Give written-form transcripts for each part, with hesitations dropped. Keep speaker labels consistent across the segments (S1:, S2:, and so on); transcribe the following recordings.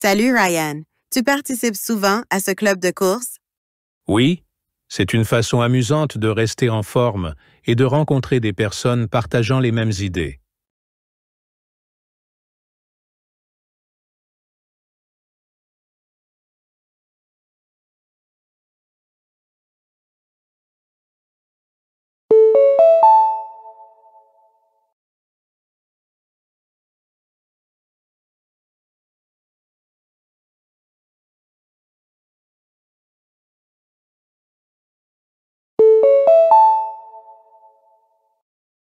S1: Salut Ryan, tu participes souvent à ce club de course?
S2: Oui, c'est une façon amusante de rester en forme et de rencontrer des personnes partageant les mêmes idées.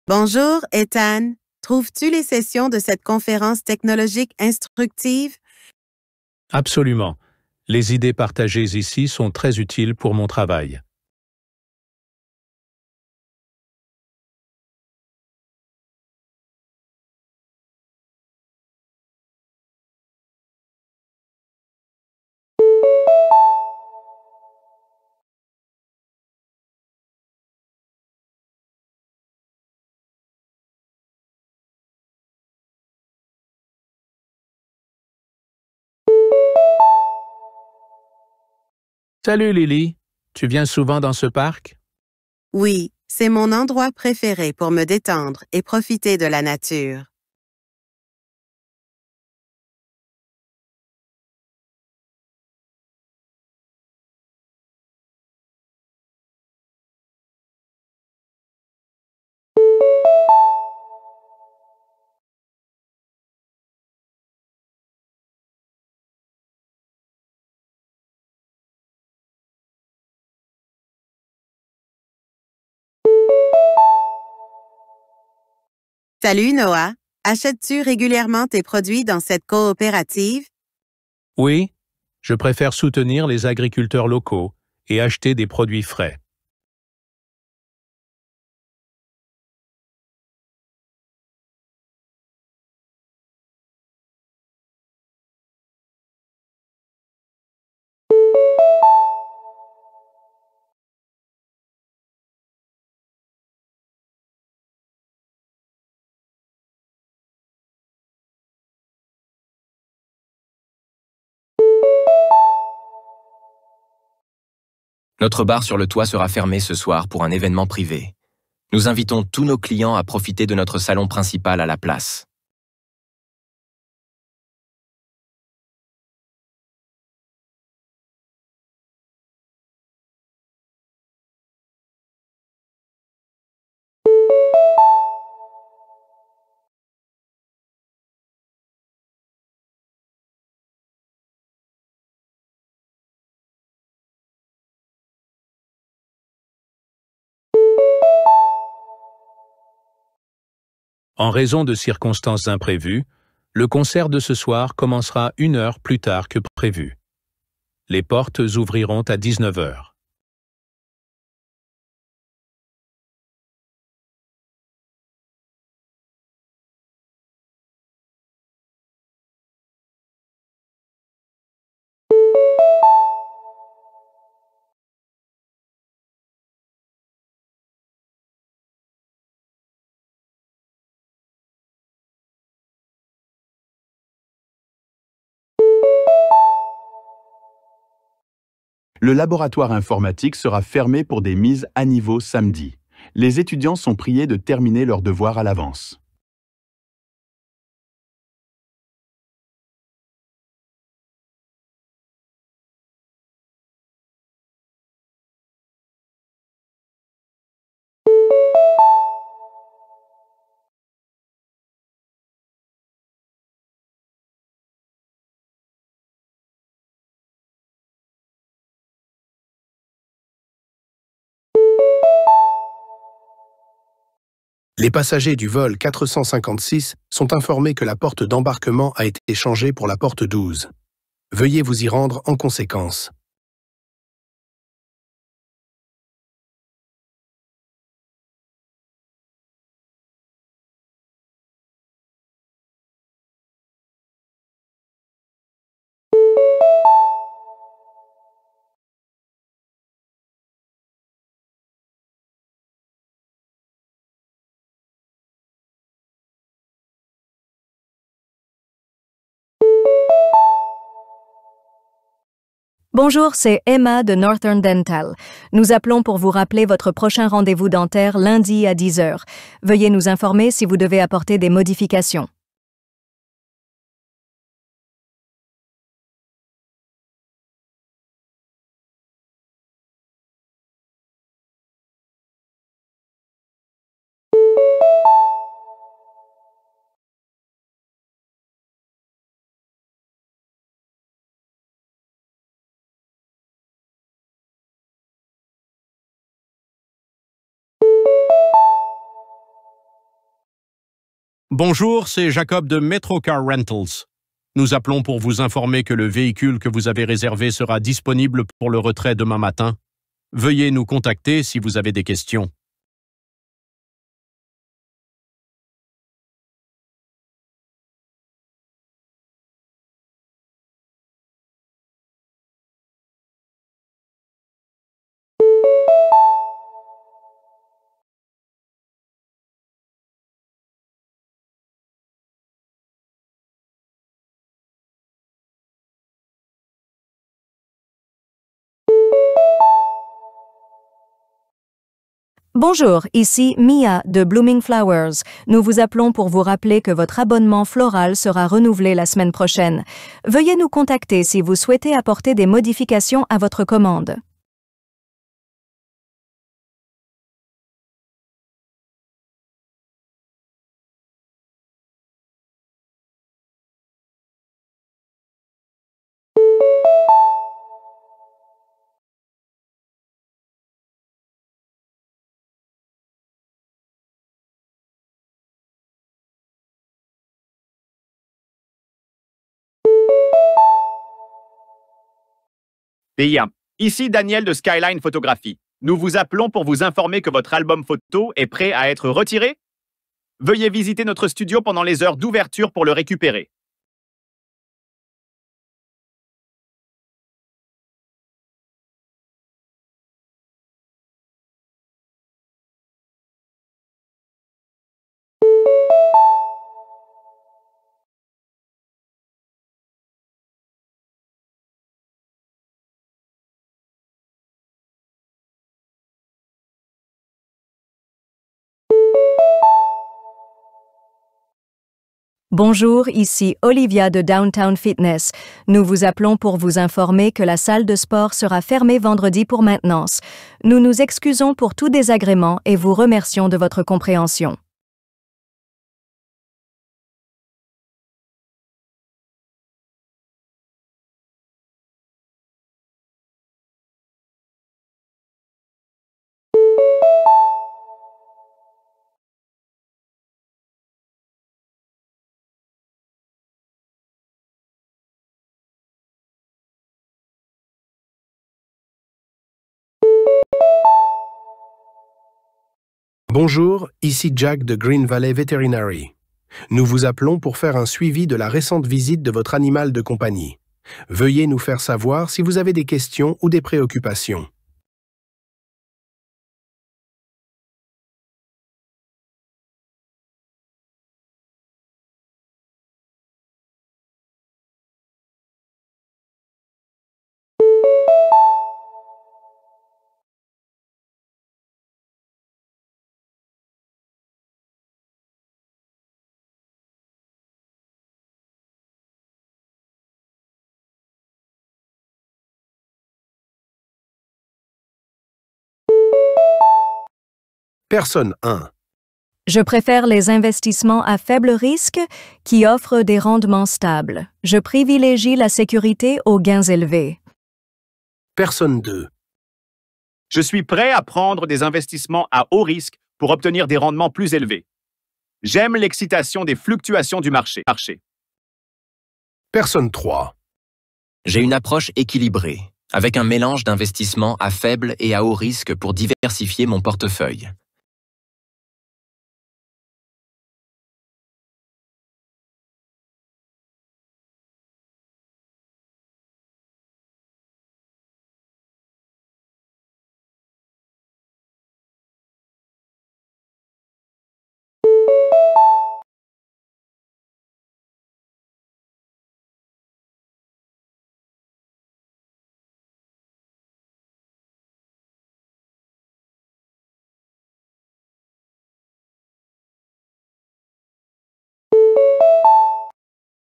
S1: Bonjour Ethan, trouves-tu les sessions de cette conférence technologique instructives?
S2: Absolument. Les idées partagées ici sont très utiles pour mon travail. Salut Lily, tu viens souvent dans ce parc?
S1: Oui, c'est mon endroit préféré pour me détendre et profiter de la nature. Salut Noah, achètes-tu régulièrement tes produits dans cette coopérative?
S2: Oui, je préfère soutenir les agriculteurs locaux et acheter des produits frais.
S3: Notre bar sur le toit sera fermé ce soir pour un événement privé. Nous invitons tous nos clients à profiter de notre salon principal à la place.
S2: En raison de circonstances imprévues, le concert de ce soir commencera 1 heure plus tard que prévu. Les portes ouvriront à 19 heures.
S4: Le laboratoire informatique sera fermé pour des mises à niveau samedi. Les étudiants sont priés de terminer leurs devoirs à l'avance.
S5: Les passagers du vol 456 sont informés que la porte d'embarquement a été changée pour la porte 12. Veuillez vous y rendre en conséquence.
S6: Bonjour, c'est Emma de Northern Dental. Nous appelons pour vous rappeler votre prochain rendez-vous dentaire lundi à 10 h. Veuillez nous informer si vous devez apporter des modifications.
S7: Bonjour, c'est Jacob de Metro Car Rentals. Nous appelons pour vous informer que le véhicule que vous avez réservé sera disponible pour le retrait demain matin. Veuillez nous contacter si vous avez des questions.
S6: Bonjour, ici Mia de Blooming Flowers. Nous vous appelons pour vous rappeler que votre abonnement floral sera renouvelé la semaine prochaine. Veuillez nous contacter si vous souhaitez apporter des modifications à votre commande.
S8: Bien. Ici Daniel de Skyline Photographie. Nous vous appelons pour vous informer que votre album photo est prêt à être retiré. Veuillez visiter notre studio pendant les heures d'ouverture pour le récupérer.
S6: Bonjour, ici Olivia de Downtown Fitness. Nous vous appelons pour vous informer que la salle de sport sera fermée vendredi pour maintenance. Nous nous excusons pour tout désagrément et vous remercions de votre compréhension.
S5: Bonjour, ici Jack de Green Valley Veterinary. Nous vous appelons pour faire un suivi de la récente visite de votre animal de compagnie. Veuillez nous faire savoir si vous avez des questions ou des préoccupations. Personne 1.
S6: Je préfère les investissements à faible risque qui offrent des rendements stables. Je privilégie la sécurité aux gains élevés.
S5: Personne 2.
S8: Je suis prêt à prendre des investissements à haut risque pour obtenir des rendements plus élevés. J'aime l'excitation des fluctuations du marché.
S5: Personne 3.
S3: J'ai une approche équilibrée, avec un mélange d'investissements à faible et à haut risque pour diversifier mon portefeuille.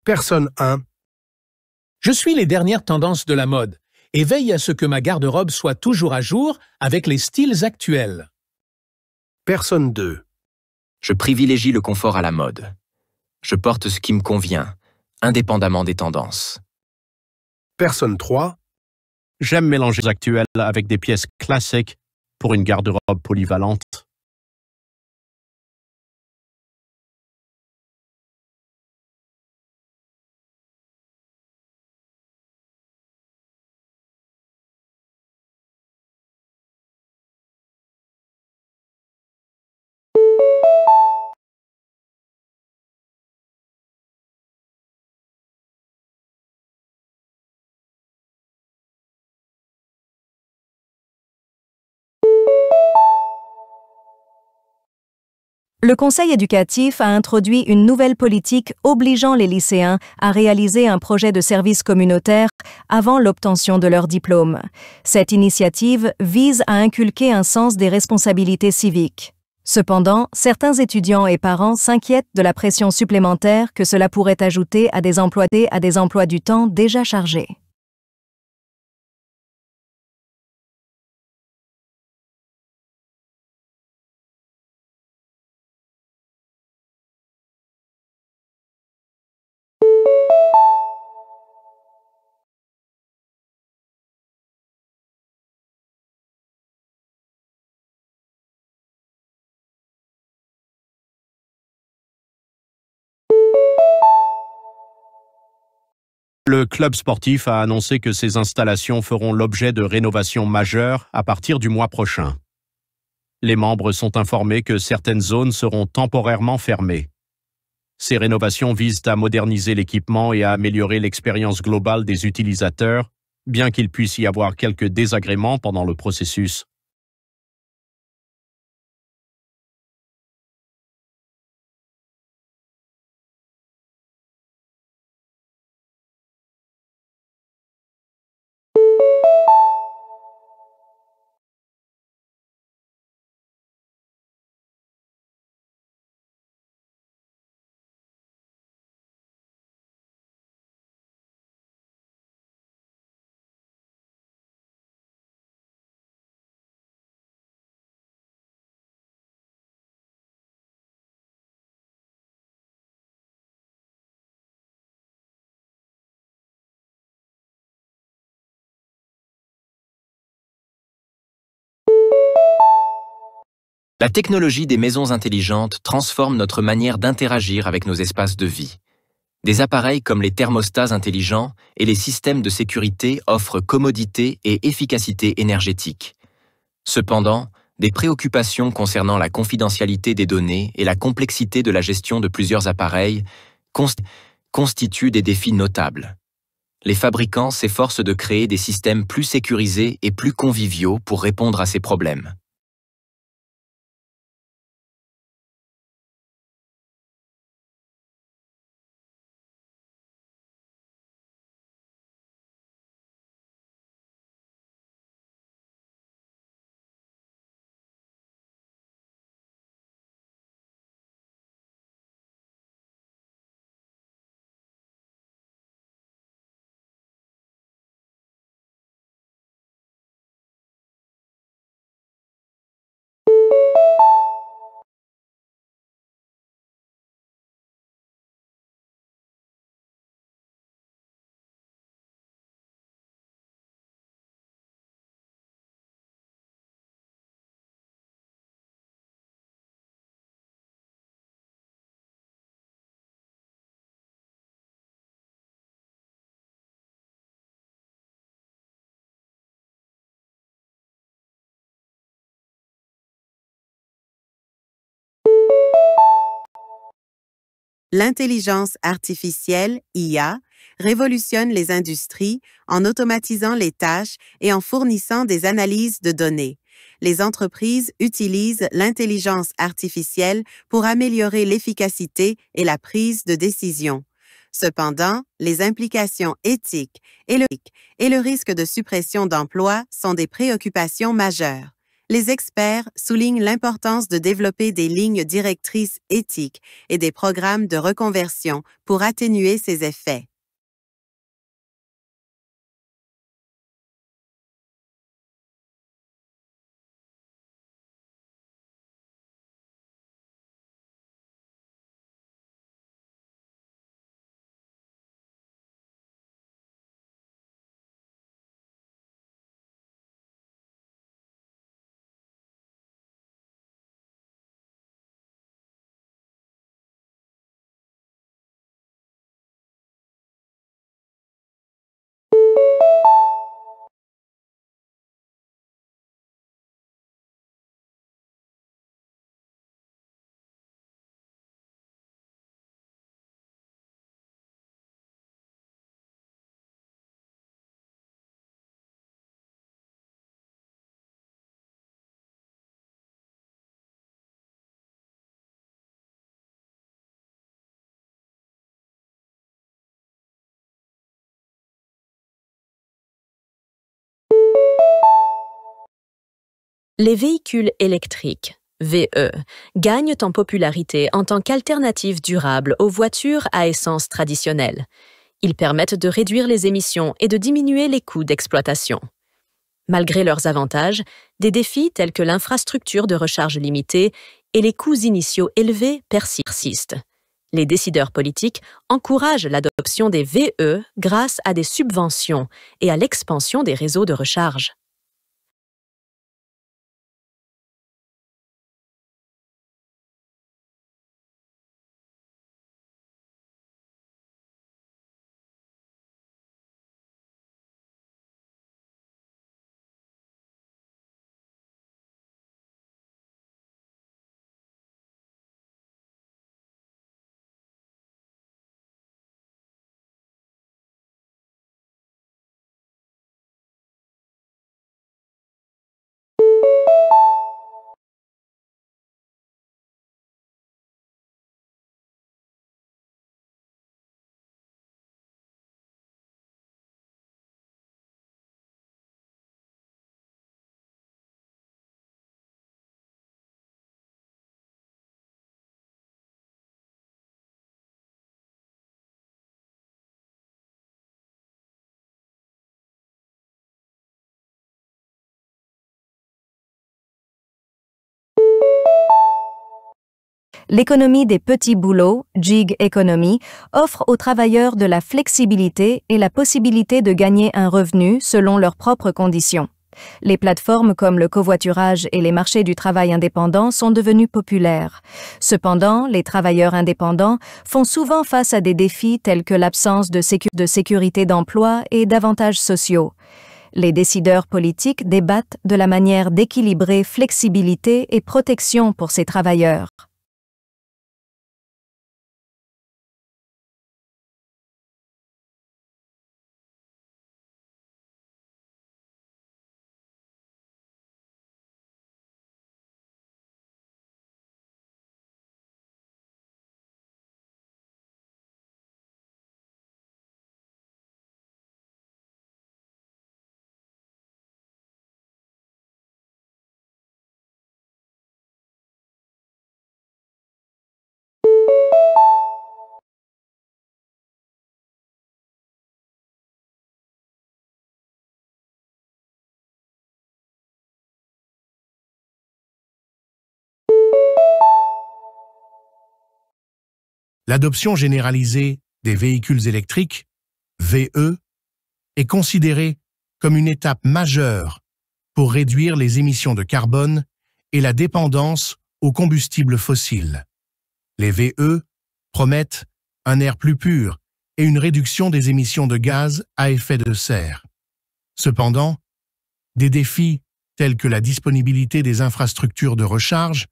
S5: Personne 1.
S2: Je suis les dernières tendances de la mode et veille à ce que ma garde-robe soit toujours à jour avec les styles actuels.
S5: Personne 2.
S3: Je privilégie le confort à la mode. Je porte ce qui me convient, indépendamment des tendances.
S5: Personne 3.
S7: J'aime mélanger les actuels avec des pièces classiques pour une garde-robe polyvalente.
S6: Le Conseil éducatif a introduit une nouvelle politique obligeant les lycéens à réaliser un projet de service communautaire avant l'obtention de leur diplôme. Cette initiative vise à inculquer un sens des responsabilités civiques. Cependant, certains étudiants et parents s'inquiètent de la pression supplémentaire que cela pourrait ajouter à des emplois du temps déjà chargés.
S7: Le club sportif a annoncé que ces installations feront l'objet de rénovations majeures à partir du mois prochain. Les membres sont informés que certaines zones seront temporairement fermées. Ces rénovations visent à moderniser l'équipement et à améliorer l'expérience globale des utilisateurs, bien qu'il puisse y avoir quelques désagréments pendant le processus.
S3: La technologie des maisons intelligentes transforme notre manière d'interagir avec nos espaces de vie. Des appareils comme les thermostats intelligents et les systèmes de sécurité offrent commodité et efficacité énergétique. Cependant, des préoccupations concernant la confidentialité des données et la complexité de la gestion de plusieurs appareils constituent des défis notables. Les fabricants s'efforcent de créer des systèmes plus sécurisés et plus conviviaux pour répondre à ces problèmes.
S1: L'intelligence artificielle, IA, révolutionne les industries en automatisant les tâches et en fournissant des analyses de données. Les entreprises utilisent l'intelligence artificielle pour améliorer l'efficacité et la prise de décision. Cependant, les implications éthiques et le risque de suppression d'emplois sont des préoccupations majeures. Les experts soulignent l'importance de développer des lignes directrices éthiques et des programmes de reconversion pour atténuer ces effets.
S9: Les véhicules électriques, VE, gagnent en popularité en tant qu'alternative durable aux voitures à essence traditionnelles. Ils permettent de réduire les émissions et de diminuer les coûts d'exploitation. Malgré leurs avantages, des défis tels que l'infrastructure de recharge limitée et les coûts initiaux élevés persistent. Les décideurs politiques encouragent l'adoption des VE grâce à des subventions et à l'expansion des réseaux de recharge.
S6: L'économie des petits boulots, gig economy, offre aux travailleurs de la flexibilité et la possibilité de gagner un revenu selon leurs propres conditions. Les plateformes comme le covoiturage et les marchés du travail indépendant sont devenus populaires. Cependant, les travailleurs indépendants font souvent face à des défis tels que l'absence de sécurité d'emploi et d'avantages sociaux. Les décideurs politiques débattent de la manière d'équilibrer flexibilité et protection pour ces travailleurs.
S5: L'adoption généralisée des véhicules électriques, VE, est considérée comme une étape majeure pour réduire les émissions de carbone et la dépendance aux combustibles fossiles. Les VE promettent un air plus pur et une réduction des émissions de gaz à effet de serre. Cependant, des défis tels que la disponibilité des infrastructures de recharge,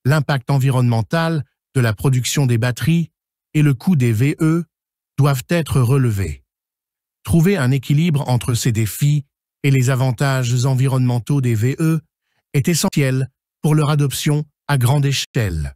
S5: l'impact environnemental de la production des batteries et le coût des VE doivent être relevés. Trouver un équilibre entre ces défis et les avantages environnementaux des VE est essentiel pour leur adoption à grande échelle.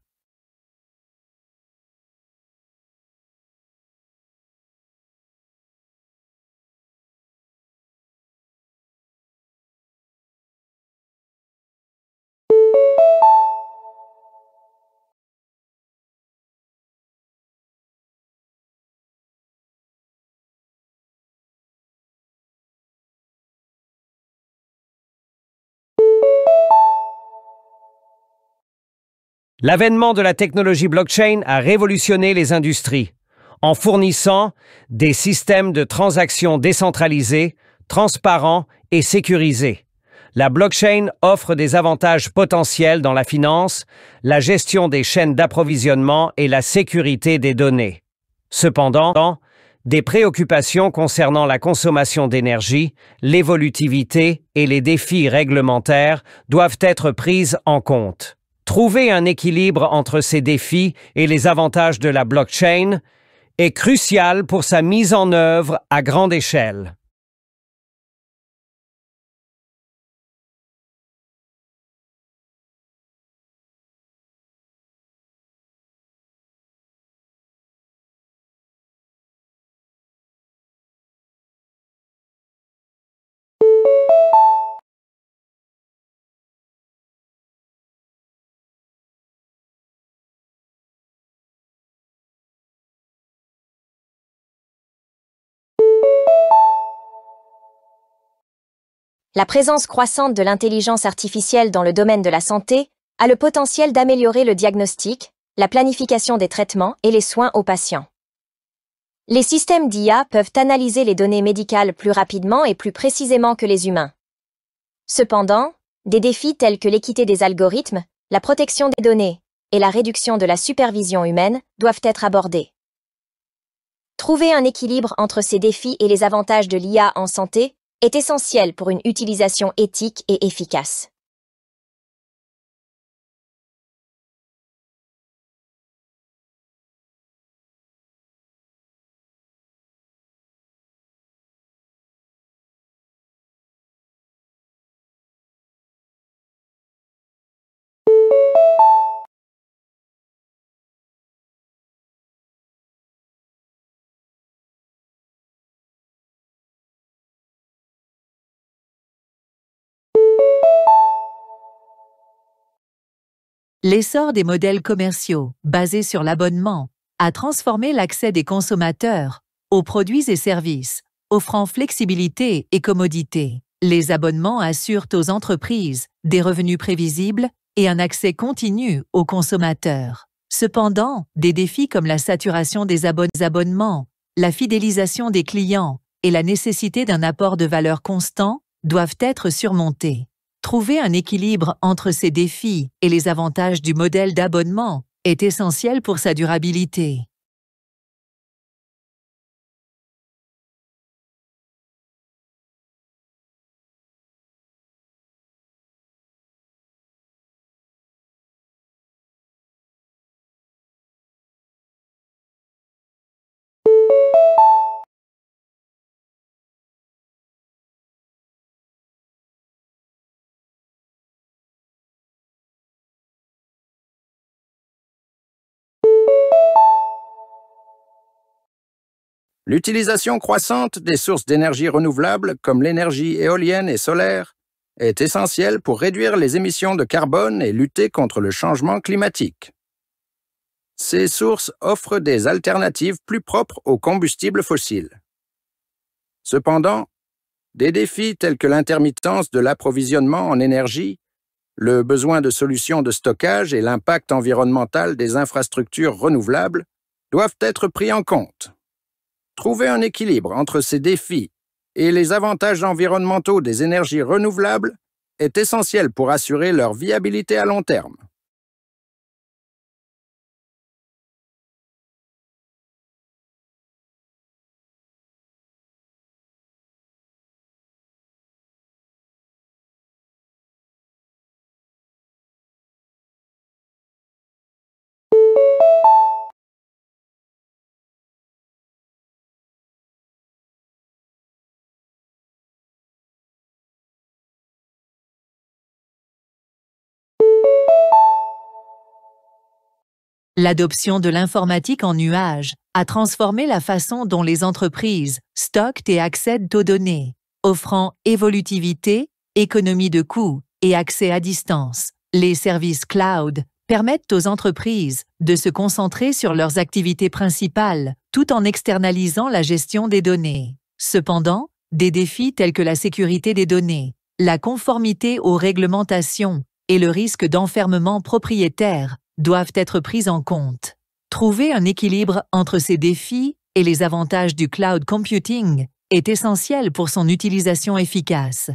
S10: L'avènement de la technologie blockchain a révolutionné les industries en fournissant des systèmes de transactions décentralisés, transparents et sécurisés. La blockchain offre des avantages potentiels dans la finance, la gestion des chaînes d'approvisionnement et la sécurité des données. Cependant, des préoccupations concernant la consommation d'énergie, l'évolutivité et les défis réglementaires doivent être prises en compte. Trouver un équilibre entre ces défis et les avantages de la blockchain est crucial pour sa mise en œuvre à grande échelle.
S11: La présence croissante de l'intelligence artificielle dans le domaine de la santé a le potentiel d'améliorer le diagnostic, la planification des traitements et les soins aux patients. Les systèmes d'IA peuvent analyser les données médicales plus rapidement et plus précisément que les humains. Cependant, des défis tels que l'équité des algorithmes, la protection des données et la réduction de la supervision humaine doivent être abordés. Trouver un équilibre entre ces défis et les avantages de l'IA en santé est essentiel pour une utilisation éthique et efficace.
S12: L'essor des modèles commerciaux basés sur l'abonnement a transformé l'accès des consommateurs aux produits et services, offrant flexibilité et commodité. Les abonnements assurent aux entreprises des revenus prévisibles et un accès continu aux consommateurs. Cependant, des défis comme la saturation des abonnements, la fidélisation des clients et la nécessité d'un apport de valeur constant doivent être surmontés. Trouver un équilibre entre ces défis et les avantages du modèle d'abonnement est essentiel pour sa durabilité.
S13: L'utilisation croissante des sources d'énergie renouvelables comme l'énergie éolienne et solaire est essentielle pour réduire les émissions de carbone et lutter contre le changement climatique. Ces sources offrent des alternatives plus propres aux combustibles fossiles. Cependant, des défis tels que l'intermittence de l'approvisionnement en énergie, le besoin de solutions de stockage et l'impact environnemental des infrastructures renouvelables doivent être pris en compte. Trouver un équilibre entre ces défis et les avantages environnementaux des énergies renouvelables est essentiel pour assurer leur viabilité à long terme.
S12: L'adoption de l'informatique en nuage a transformé la façon dont les entreprises stockent et accèdent aux données, offrant évolutivité, économie de coûts et accès à distance. Les services cloud permettent aux entreprises de se concentrer sur leurs activités principales tout en externalisant la gestion des données. Cependant, des défis tels que la sécurité des données, la conformité aux réglementations et le risque d'enfermement propriétaire doivent être pris en compte. Trouver un équilibre entre ces défis et les avantages du cloud computing est essentiel pour son utilisation efficace.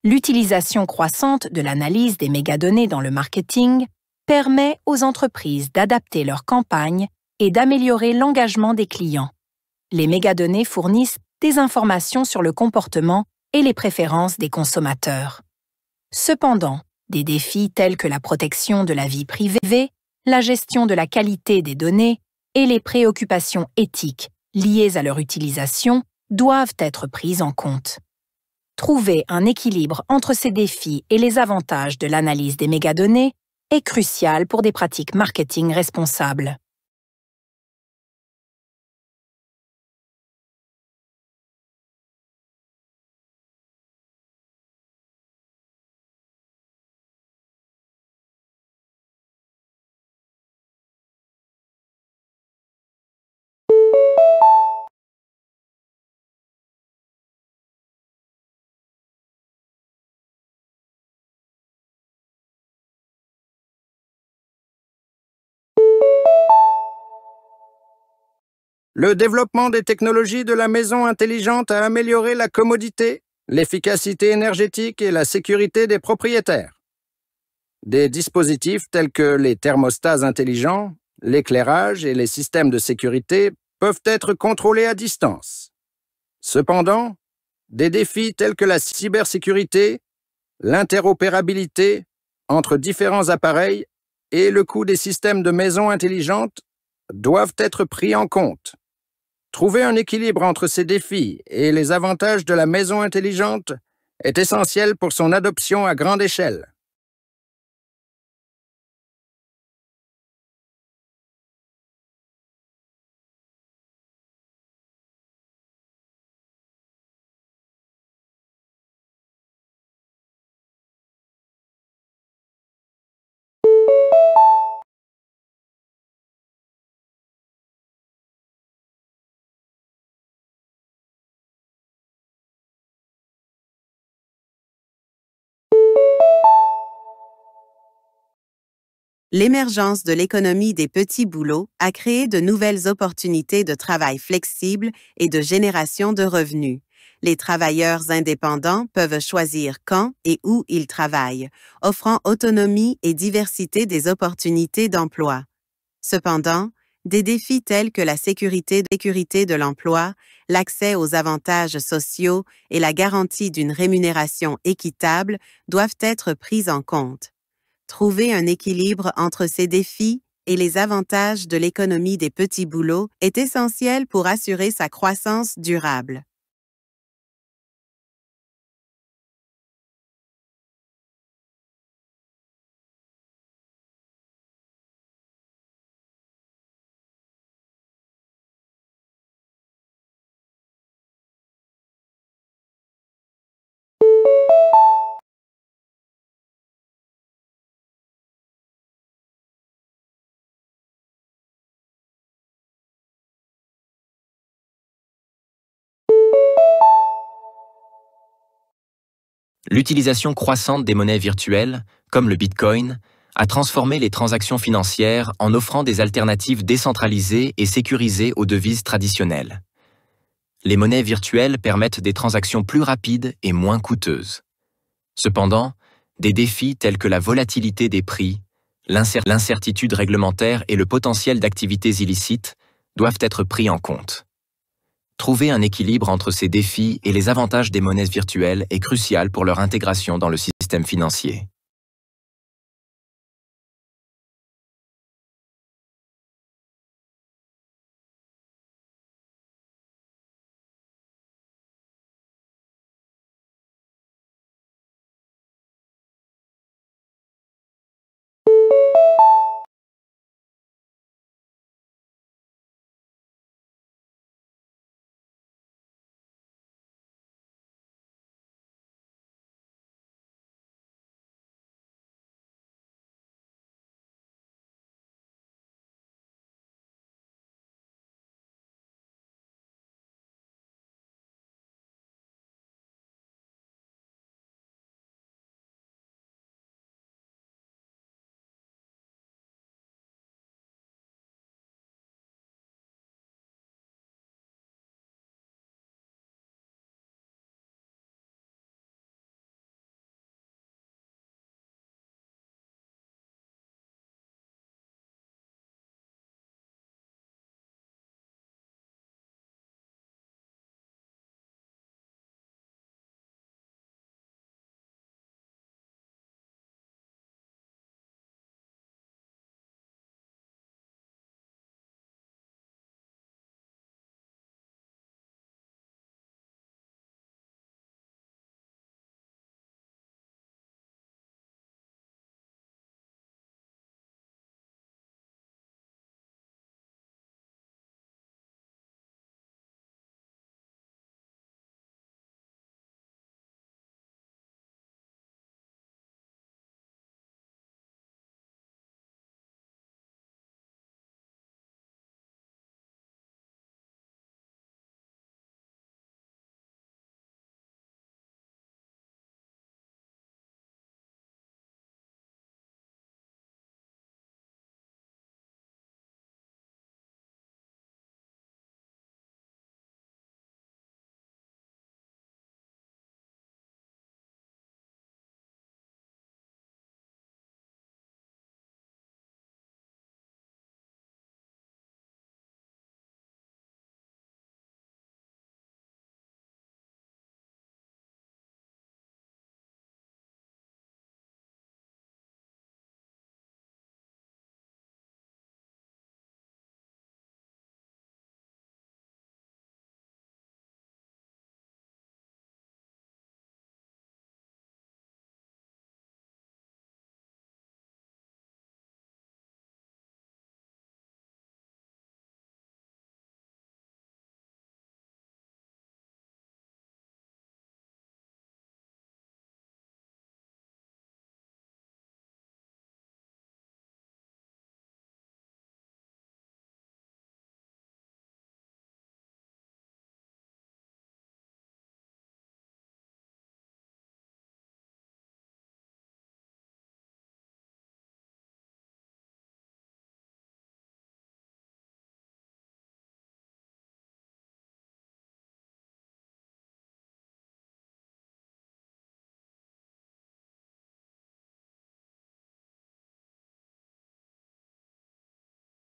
S14: L'utilisation croissante de l'analyse des mégadonnées dans le marketing permet aux entreprises d'adapter leurs campagnes et d'améliorer l'engagement des clients. Les mégadonnées fournissent des informations sur le comportement et les préférences des consommateurs. Cependant, des défis tels que la protection de la vie privée, la gestion de la qualité des données et les préoccupations éthiques liées à leur utilisation doivent être pris en compte. Trouver un équilibre entre ces défis et les avantages de l'analyse des mégadonnées est crucial pour des pratiques marketing responsables.
S13: Le développement des technologies de la maison intelligente a amélioré la commodité, l'efficacité énergétique et la sécurité des propriétaires. Des dispositifs tels que les thermostats intelligents, l'éclairage et les systèmes de sécurité peuvent être contrôlés à distance. Cependant, des défis tels que la cybersécurité, l'interopérabilité entre différents appareils et le coût des systèmes de maison intelligente doivent être pris en compte. Trouver un équilibre entre ces défis et les avantages de la maison intelligente est essentiel pour son adoption à grande échelle.
S1: L'émergence de l'économie des petits boulots a créé de nouvelles opportunités de travail flexibles et de génération de revenus. Les travailleurs indépendants peuvent choisir quand et où ils travaillent, offrant autonomie et diversité des opportunités d'emploi. Cependant, des défis tels que la sécurité de l'emploi, l'accès aux avantages sociaux et la garantie d'une rémunération équitable doivent être pris en compte. Trouver un équilibre entre ces défis et les avantages de l'économie des petits boulots est essentiel pour assurer sa croissance durable.
S3: L'utilisation croissante des monnaies virtuelles, comme le Bitcoin, a transformé les transactions financières en offrant des alternatives décentralisées et sécurisées aux devises traditionnelles. Les monnaies virtuelles permettent des transactions plus rapides et moins coûteuses. Cependant, des défis tels que la volatilité des prix, L'incertitude réglementaire et le potentiel d'activités illicites doivent être pris en compte. Trouver un équilibre entre ces défis et les avantages des monnaies virtuelles est crucial pour leur intégration dans le système financier.